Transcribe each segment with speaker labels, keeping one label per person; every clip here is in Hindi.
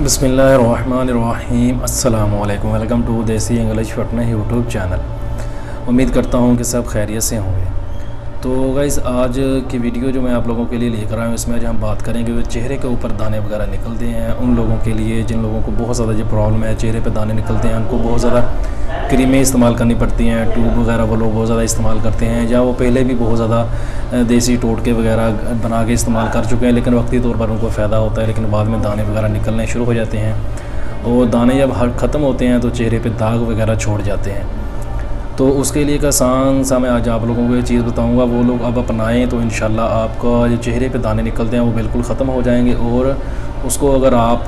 Speaker 1: बिस्मिल्लाहिर्रहमानिर्रहीम अस्सलामु अलैकुम। वेलकम टू देसी इंग्लिश फिटनेस यूट्यूब चैनल। उम्मीद करता हूँ कि सब खैरियत से होंगे। तो गाइस, आज की वीडियो जो मैं आप लोगों के लिए लेकर आया हूँ, इसमें आज हम बात करेंगे वो चेहरे के ऊपर दाने वगैरह निकलते हैं उन लोगों के लिए जिन लोगों को बहुत ज़्यादा ये प्रॉब्लम है, चेहरे पे दाने निकलते हैं, उनको बहुत ज़्यादा क्रीमें इस्तेमाल करनी पड़ती हैं, ट्यूब वगैरह वो लोग बहुत ज़्यादा इस्तेमाल करते हैं, या वो पहले भी बहुत ज़्यादा देसी टोटके वगैरह बना के इस्तेमाल कर चुके हैं, लेकिन वक्ती तौर पर उनको फ़ायदा होता है, लेकिन बाद में दाने वगैरह निकलने शुरू हो जाते हैं। और दाने जब ख़त्म होते हैं तो चेहरे पे दाग वगैरह छोड़ जाते हैं। तो उसके लिए एक आसान सा मैं आज आप लोगों को ये चीज़ बताऊंगा, वो लोग अब अपनाएं तो इंशाल्लाह आपका जो चेहरे पे दाने निकलते हैं वो बिल्कुल ख़त्म हो जाएंगे। और उसको अगर आप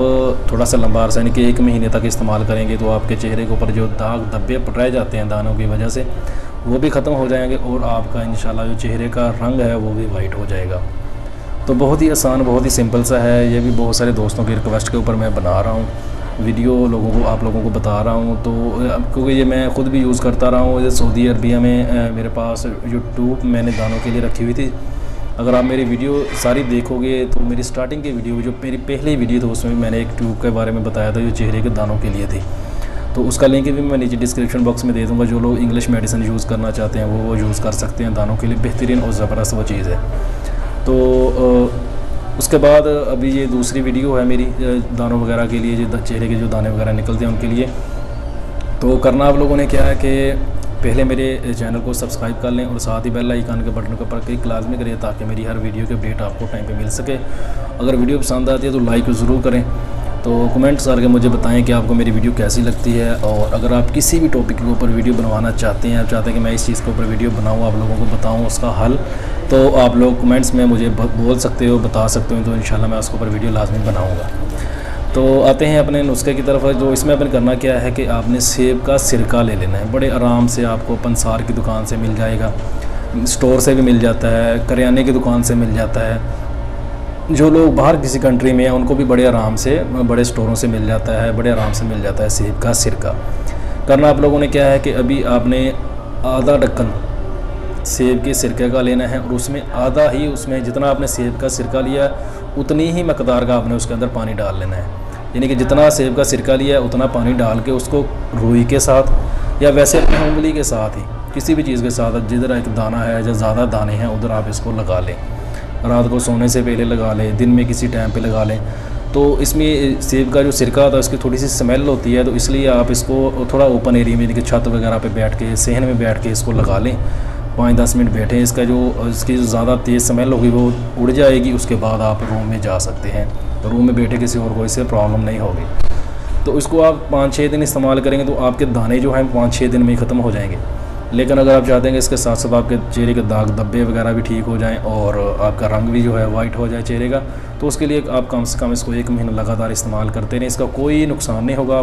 Speaker 1: थोड़ा सा लंबा अर्सा यानी कि 1 महीने तक इस्तेमाल करेंगे तो आपके चेहरे के ऊपर जो दाग धब्बे रह जाते हैं दानों की वजह से, वो भी ख़त्म हो जाएंगे और आपका इंशाल्लाह जो चेहरे का रंग है वो भी वाइट हो जाएगा। तो बहुत ही आसान, बहुत ही सिंपल सा है। ये भी बहुत सारे दोस्तों की रिक्वेस्ट के ऊपर मैं बना रहा हूँ वीडियो, लोगों को आप लोगों को बता रहा हूँ। तो क्योंकि ये मैं ख़ुद भी यूज़ करता रहा हूँ। सऊदी अरबिया में मेरे पास जो ट्यूब मैंने दानों के लिए रखी हुई थी, अगर आप मेरी वीडियो सारी देखोगे तो मेरी स्टार्टिंग की वीडियो जो मेरी पहली वीडियो थी उसमें मैंने एक ट्यूब के बारे में बताया था जो चेहरे के दानों के लिए थी। तो उसका लिंक भी मैं नीचे डिस्क्रिप्शन बॉक्स में दे दूँगा। जो लोग इंग्लिश मेडिसिन यूज़ करना चाहते हैं वो यूज़ कर सकते हैं, दानों के लिए बेहतरीन और ज़बरदस्त वो चीज़ है। तो उसके बाद अभी ये दूसरी वीडियो है मेरी दानों वगैरह के लिए, जो चेहरे के जो दाने वगैरह निकलते हैं उनके लिए। तो करना आप लोगों ने क्या है कि पहले मेरे चैनल को सब्सक्राइब कर लें और साथ ही बेल आइकन के बटन के ऊपर क्लिक लाजमी करें ताकि मेरी हर वीडियो की अपडेट आपको टाइम पे मिल सके। अगर वीडियो पसंद आती है तो लाइक ज़रूर करें। तो कमेंट्स करके मुझे बताएं कि आपको मेरी वीडियो कैसी लगती है। और अगर आप किसी भी टॉपिक के ऊपर वीडियो बनवाना चाहते हैं, आप चाहते हैं कि मैं इस चीज़ के ऊपर वीडियो बनाऊँ, आप लोगों को बताऊँ उसका हल, तो आप लोग कमेंट्स में मुझे बोल सकते हो, बता सकते हो। तो इंशाल्लाह मैं उसके ऊपर वीडियो लाजमी बनाऊँगा। तो आते हैं अपने नुस्खे की तरफ। जो इसमें अपन करना क्या है कि आपने सेब का सिरका ले लेना है। बड़े आराम से आपको पंसार की दुकान से मिल जाएगा, स्टोर से भी मिल जाता है, करियाने की दुकान से मिल जाता है। जो लोग बाहर किसी कंट्री में हैं उनको भी बड़े आराम से बड़े स्टोरों से मिल जाता है, बड़े आराम से मिल जाता है सेब का सिरका। करना आप लोगों ने क्या है कि अभी आपने आधा ढक्कन सेब के सिरके का लेना है और उसमें आधा ही, उसमें जितना आपने सेब का सिरका लिया उतनी ही मकदार का आपने उसके अंदर पानी डाल लेना है। यानी कि जितना सेब का सिरका लिया है उतना पानी डाल के उसको रुई के साथ या वैसे अपनी उंगली के साथ ही किसी भी चीज़ के साथ, जिधर एक दाना है या ज़्यादा दाने हैं उधर आप इसको लगा लें। रात को सोने से पहले लगा लें, दिन में किसी टाइम पे लगा लें। तो इसमें सेब का जो सिरका होता है उसकी थोड़ी सी स्मेल होती है, तो इसलिए आप इसको थोड़ा ओपन एरिया में यानी कि छत वगैरह पे बैठ के, सहन में बैठ के इसको लगा लें। 5-10 मिनट बैठें। इसकी जो ज़्यादा तेज़ स्मेल होगी वो उड़ जाएगी। उसके बाद आप रूम में जा सकते हैं। तो रूम में बैठे किसी और को इससे प्रॉब्लम नहीं होगी। तो इसको आप 5-6 दिन इस्तेमाल करेंगे तो आपके दाने जो हैं 5-6 दिन में ही ख़त्म हो जाएंगे। लेकिन अगर आप चाहते हैं कि इसके साथ साथ आपके चेहरे के दाग धब्बे वगैरह भी ठीक हो जाएं और आपका रंग भी जो है वाइट हो जाए चेहरे का, तो उसके लिए आप कम से कम इसको 1 महीना लगातार इस्तेमाल करते रहें। इसका कोई नुकसान नहीं होगा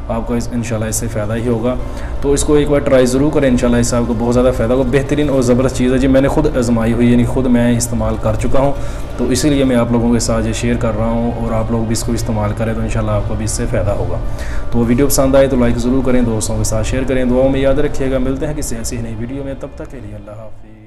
Speaker 1: आपको इंशाल्लाह इससे फ़ायदा ही होगा। तो इसको एक बार ट्राई ज़रूर करें, इंशाल्लाह इससे आपको बहुत ज़्यादा फ़ायदा होगा। बेहतरीन और ज़बरदस्त चीज़ है जी, मैंने खुद आजमाई हुई, यानी खुद मैं इस्तेमाल कर चुका हूँ। तो इसीलिए मैं आप लोगों के साथ ये शेयर कर रहा हूँ और आप लोग भी इसको इस्तेमाल करें तो इंशाल्लाह आपको भी इससे फ़ायदा होगा। तो वीडियो पसंद आए तो लाइक ज़रूर करें, दोस्तों के साथ शेयर करें, दुआओं में याद रखिएगा। मिलते हैं किसी ऐसी नई वीडियो में, तब तक के लिए अल्लाह हाफ़िज़।